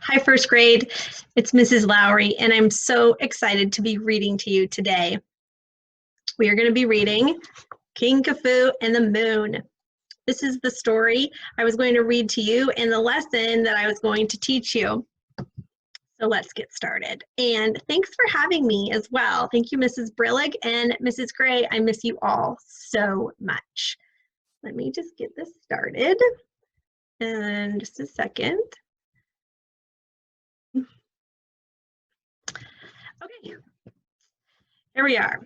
Hi, first grade. It's Mrs. Lowry, and I'm so excited to be reading to you today. We are going to be reading King Kafu and the Moon. This is the story I was going to read to you and the lesson that I was going to teach you. So let's get started. And thanks for having me as well. Thank you, Mrs. Brillig and Mrs. Gray. I miss you all so much. Let me just get this started. And just a second. Okay, here we are.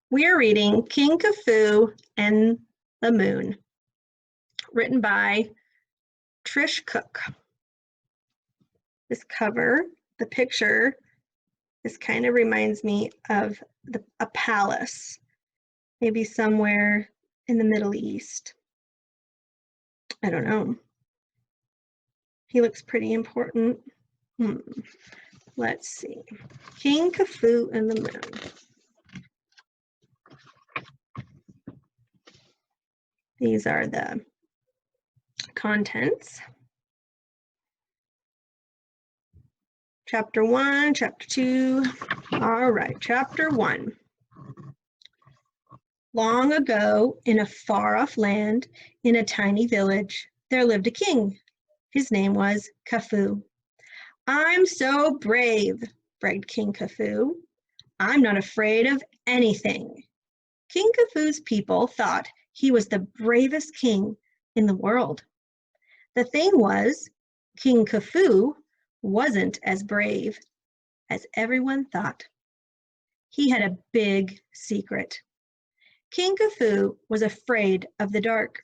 We are reading King Kafu and the Moon, written by Trish Cooke. This cover, the picture, this kind of reminds me of a palace, maybe somewhere in the Middle East. I don't know. He looks pretty important. Let's see. King Kafu and the Moon. These are the contents. Chapter 1, Chapter 2. All right, Chapter 1. Long ago, in a far-off land, in a tiny village, there lived a king. His name was Kafu. "I'm so brave," bragged King Kafu. "I'm not afraid of anything." King Kafu's people thought he was the bravest king in the world. The thing was, King Kafu wasn't as brave as everyone thought. He had a big secret. King Kafu was afraid of the dark.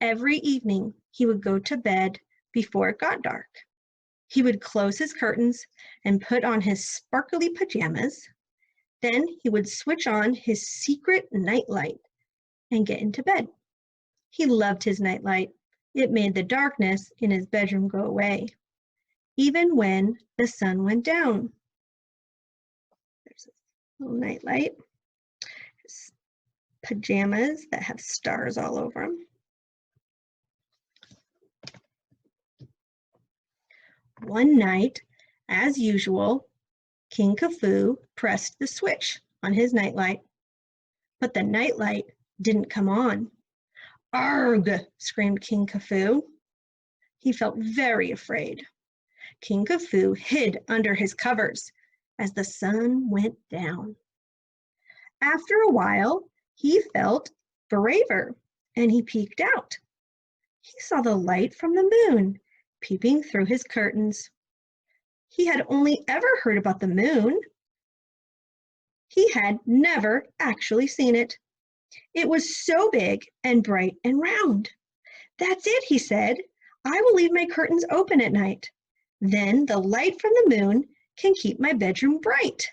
Every evening he would go to bed before it got dark. He would close his curtains and put on his sparkly pajamas. Then he would switch on his secret nightlight and get into bed. He loved his nightlight. It made the darkness in his bedroom go away, even when the sun went down. There's a little nightlight. His pajamas that have stars all over them. One night, as usual, King Kafu pressed the switch on his nightlight, but the nightlight didn't come on. "Arg!" screamed King Kafu. He felt very afraid. King Kafu hid under his covers as the sun went down. After a while, he felt braver and he peeked out. He saw the light from the moon peeping through his curtains. He had only ever heard about the moon. He had never actually seen it. It was so big and bright and round. "That's it," he said. "I will leave my curtains open at night. Then the light from the moon can keep my bedroom bright."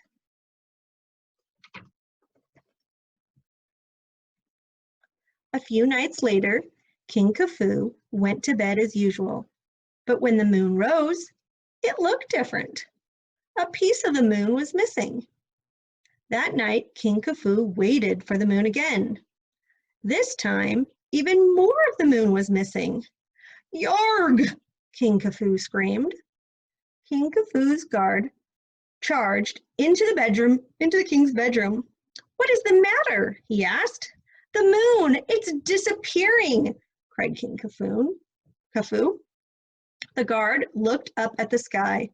A few nights later, King Kafu went to bed as usual. But when the moon rose, it looked different. A piece of the moon was missing. That night, King Kafu waited for the moon again. This time, even more of the moon was missing. "Yarg!" King Kafu screamed. King Kafu's guard charged into the king's bedroom. "What is the matter?" he asked. "The moon, it's disappearing!" cried King Kafu. The guard looked up at the sky.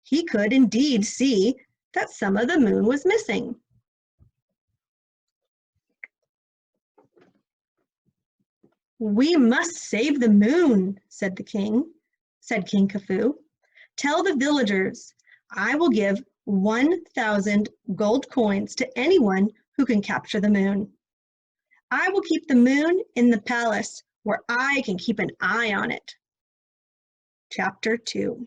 He could indeed see that some of the moon was missing. "We must save the moon," said King Kafu. "Tell the villagers I will give 1,000 gold coins to anyone who can capture the moon. I will keep the moon in the palace where I can keep an eye on it." Chapter 2.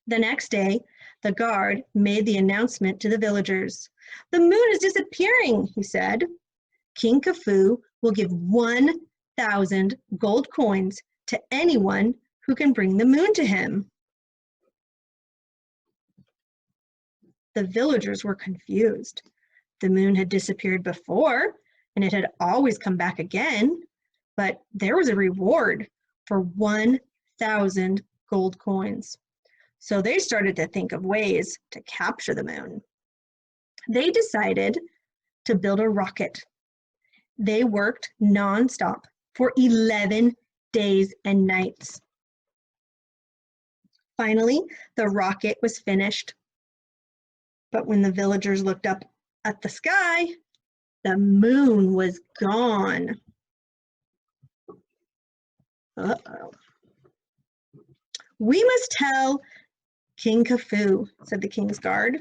The next day, the guard made the announcement to the villagers. "The moon is disappearing," he said. "King Kafu will give 1,000 gold coins to anyone who can bring the moon to him." The villagers were confused. The moon had disappeared before, and it had always come back again, but there was a reward for 1,000 1,000 gold coins. So they started to think of ways to capture the moon. They decided to build a rocket. They worked nonstop for 11 days and nights. Finally, the rocket was finished. But when the villagers looked up at the sky, the moon was gone. Uh-oh. We must tell King Kafu, said the king's guard.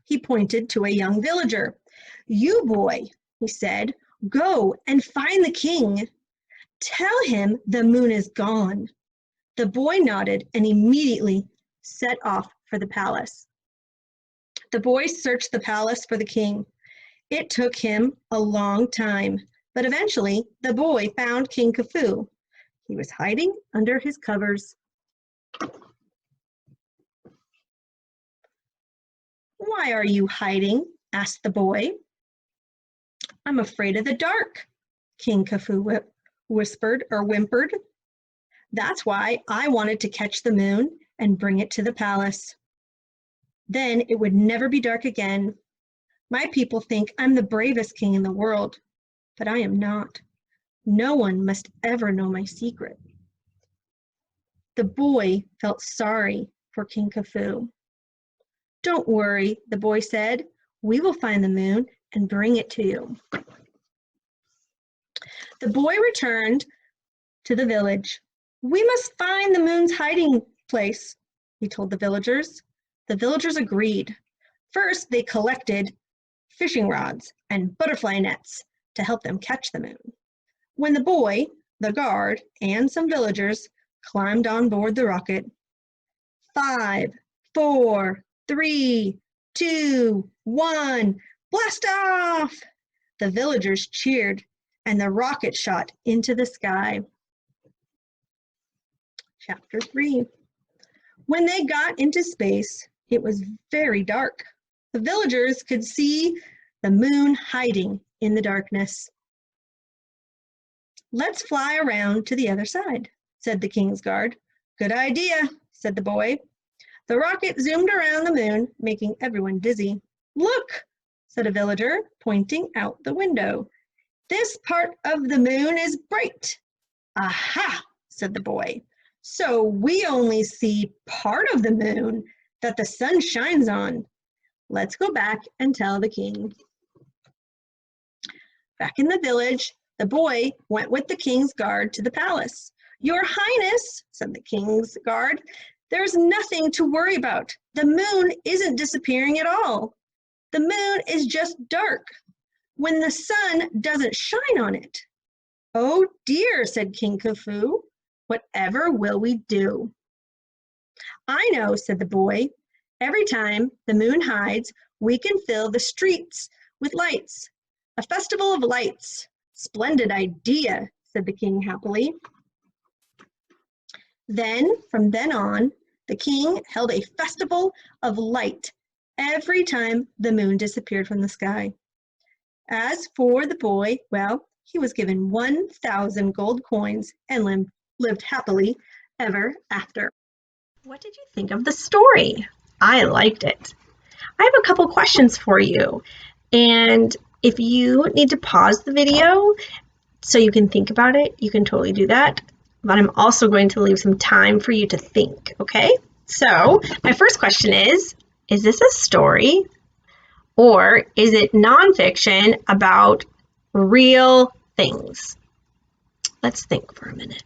He pointed to a young villager. You boy, he said, go and find the king. Tell him the moon is gone. The boy nodded and immediately set off for the palace. The boy searched the palace for the king. It took him a long time, but eventually the boy found King Kafu. He was hiding under his covers. Why are you hiding? Asked the boy. I'm afraid of the dark, King Kafu whispered or whimpered. That's why I wanted to catch the moon and bring it to the palace. Then it would never be dark again. My people think I'm the bravest king in the world, but I am not. No one must ever know my secret. The boy felt sorry for King Kafu. Don't worry, the boy said. We will find the moon and bring it to you. The boy returned to the village. We must find the moon's hiding place, he told the villagers. The villagers agreed. First, they collected fishing rods and butterfly nets to help them catch the moon. When the boy, the guard, and some villagers climbed on board the rocket, 5, 4, 3, 2, 1, blast off! The villagers cheered and the rocket shot into the sky. Chapter 3. When they got into space, it was very dark. The villagers could see the moon hiding in the darkness. Let's fly around to the other side, said the king's guard. Good idea, said the boy. The rocket zoomed around the moon, making everyone dizzy. Look, said a villager, pointing out the window. This part of the moon is bright. Aha, said the boy. So we only see part of the moon that the sun shines on. Let's go back and tell the king. Back in the village, the boy went with the king's guard to the palace. Your Highness, said the king's guard, there's nothing to worry about. The moon isn't disappearing at all. The moon is just dark when the sun doesn't shine on it. Oh dear, said King Kafu. Whatever will we do? I know, said the boy. Every time the moon hides, we can fill the streets with lights. A festival of lights. Splendid idea, said the king happily. Then, from then on, the king held a festival of light every time the moon disappeared from the sky. As for the boy, well, he was given 1,000 gold coins and lived happily ever after. What did you think of the story? I liked it. I have a couple questions for you. And if you need to pause the video so you can think about it, you can totally do that. But I'm also going to leave some time for you to think, okay? So my first question is this a story or is it nonfiction about real things? Let's think for a minute.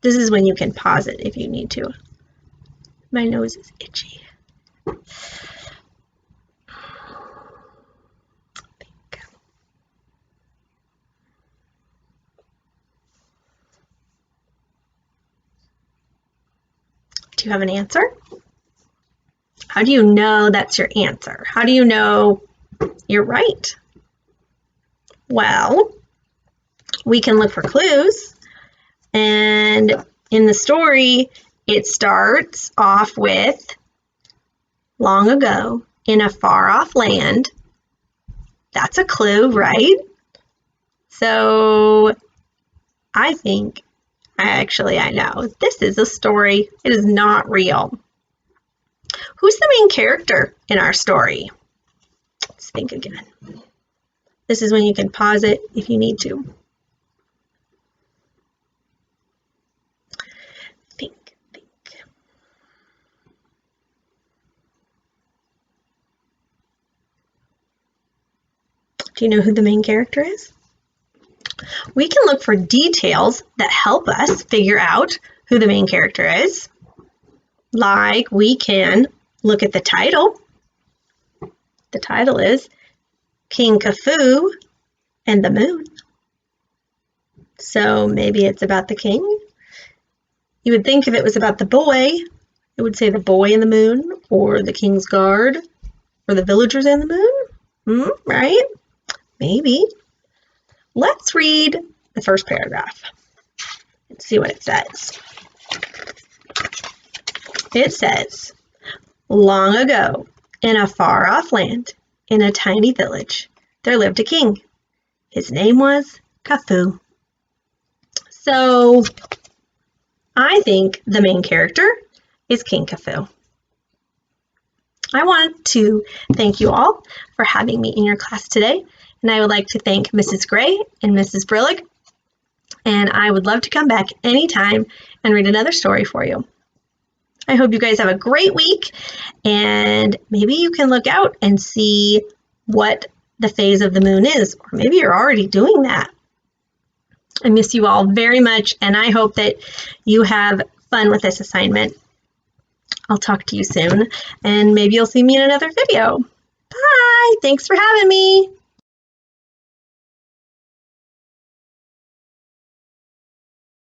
This is when you can pause it if you need to. My nose is itchy. Do you have an answer? How do you know that's your answer? How do you know you're right? Well, we can look for clues. And in the story, it starts off with, long ago, in a far-off land. That's a clue, right? So I think, I know, this is a story. It is not real. Who's the main character in our story? Let's think again. This is when you can pause it if you need to. Think. Do you know who the main character is? We can look for details that help us figure out who the main character is. Like we can look at the title. The title is King Kafu and the Moon. So maybe it's about the king. You would think if it was about the boy, it would say the boy and the moon, or the king's guard, or the villagers and the moon, right? Maybe. Let's read the first paragraph and see what it says. It says, long ago, in a far-off land, in a tiny village, there lived a king. His name was Kafu. So I think the main character is King Kafu. I want to thank you all for having me in your class today, and I would like to thank Mrs. Gray and Mrs. Brillig, and I would love to come back anytime and read another story for you. I hope you guys have a great week, and maybe you can look out and see what the phase of the moon is, or maybe you're already doing that. I miss you all very much, and I hope that you have fun with this assignment. I'll talk to you soon, and maybe you'll see me in another video. Bye! Thanks for having me.